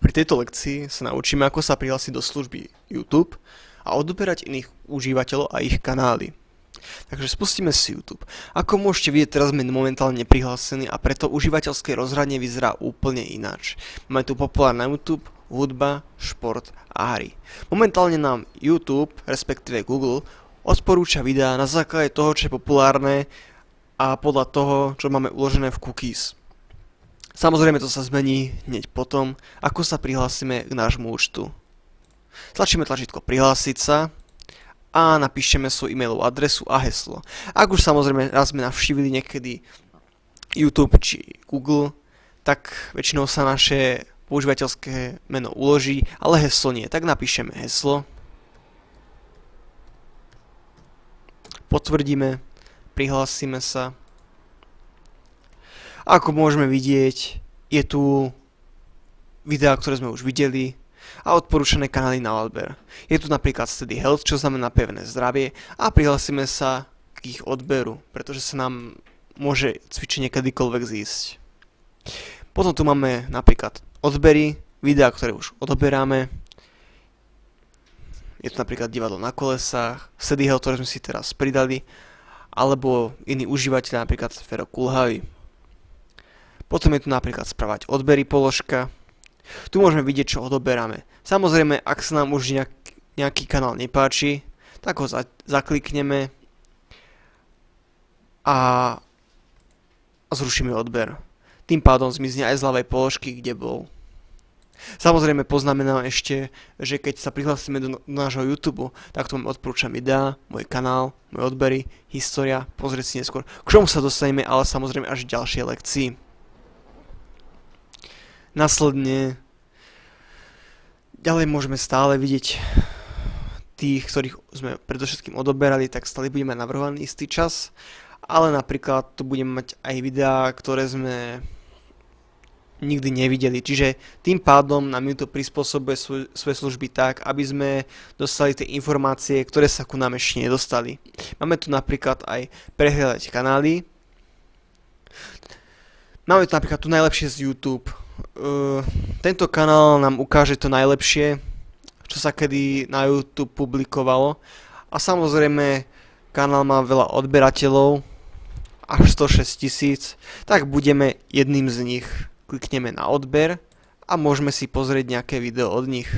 Pri tejto lekcii sa naučíme, ako sa prihlásiť do služby YouTube a odoberať iných užívateľov a ich kanály. Takže spustíme si YouTube. Ako môžete vidieť, teraz sme momentálne neprihlásení a preto užívateľské rozhradenie vyzerá úplne ináč. Máme tu populárne YouTube, hudba, šport a hry. Momentálne nám YouTube, respektíve Google, odporúča videá na základe toho, čo je populárne a podľa toho, čo máme uložené v cookies. Samozrejme to sa zmení hneď potom, ako sa prihlásime k nášmu účtu. Tlačíme tlačítko prihlásiť sa a napíšeme svoju e-mailovú adresu a heslo. Ak už samozrejme raz sme navštívili niekedy YouTube či Google, tak väčšinou sa naše používateľské meno uloží, ale heslo nie. Tak napíšeme heslo, potvrdíme, prihlásime sa. Ako môžeme vidieť, je tu videá, ktoré sme už videli a odporúčané kanály na odber. Je tu napríklad Steady Health, čo znamená pevné zdravie, a prihlásime sa k ich odberu, pretože sa nám môže cvičenie kedykoľvek zísť. Potom tu máme napríklad odbery, videá, ktoré už odoberáme. Je tu napríklad divadlo na kolesách, Steady Health, ktoré sme si teraz pridali, alebo iní užívateľ, napríklad Fero Kulhavy. Potom je tu napríklad správať odbery položka. Tu môžeme vidieť, čo odoberáme. Samozrejme, ak sa nám už nejaký kanál nepáči, tak ho zaklikneme a zrušíme odber. Tým pádom zmizne aj z ľavej položky, kde bol. Samozrejme poznamenám ešte, že keď sa prihlásime do nášho YouTube, tak tu vám odporúčam videá, môj kanál, moje odbery, história, pozrieť si neskôr. K čomu sa dostaneme, ale samozrejme až v ďalšej lekcii. Následne ďalej môžeme stále vidieť tých, ktorých sme predovšetkým odoberali, tak stále budeme navrhovaný istý čas, ale napríklad tu budeme mať aj videá, ktoré sme nikdy nevideli, čiže tým pádom nám YouTube prispôsobuje svoje služby tak, aby sme dostali tie informácie, ktoré sa ku nám ešte nedostali. Máme tu napríklad aj prehľadať kanály. Máme tu napríklad tu najlepšie z YouTube. Tento kanál nám ukáže to najlepšie, čo sa kedy na YouTube publikovalo, a samozrejme kanál má veľa odberateľov, až 106 000, tak budeme jedným z nich. Klikneme na odber a môžeme si pozrieť nejaké video od nich.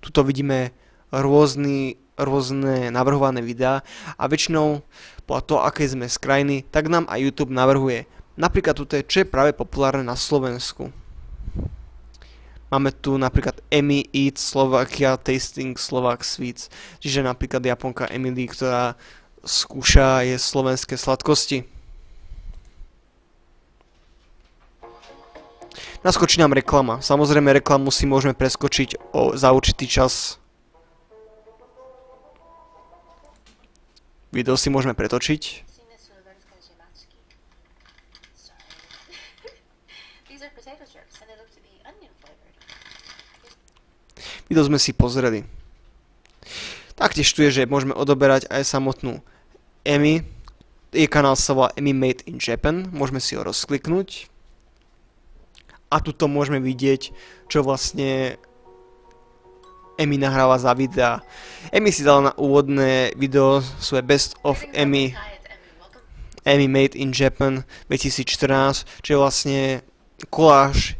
Tuto vidíme rôzne navrhované videá a väčšinou podľa toho, aké sme z krajiny, tak nám aj YouTube navrhuje. Napríklad tuto je, čo je práve populárne na Slovensku. Máme tu napríklad Emmy Eats Slovakia Tasting Slovak Sweets, čiže napríklad Japonka Emily, ktorá skúša jesť slovenské sladkosti. Naskočí nám reklama. Samozrejme reklamu si môžeme preskočiť za určitý čas. Video si môžeme pretočiť. Video sme si pozreli. Taktiež tu je, že môžeme odoberať aj samotnú Emmy. Jej kanál sa volá Emmy Made in Japan. Môžeme si ho rozkliknúť. A tuto môžeme vidieť, čo vlastne Emmy nahráva za videá. Emmy si dala na úvodné video svoje Best of Emmy Made in Japan 2014, čo je vlastne koláž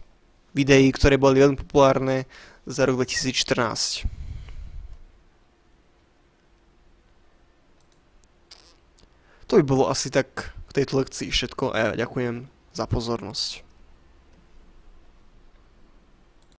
videí, ktoré boli veľmi populárne za rok 2014. To by bolo asi tak v tejto lekcii všetko a ja ďakujem za pozornosť.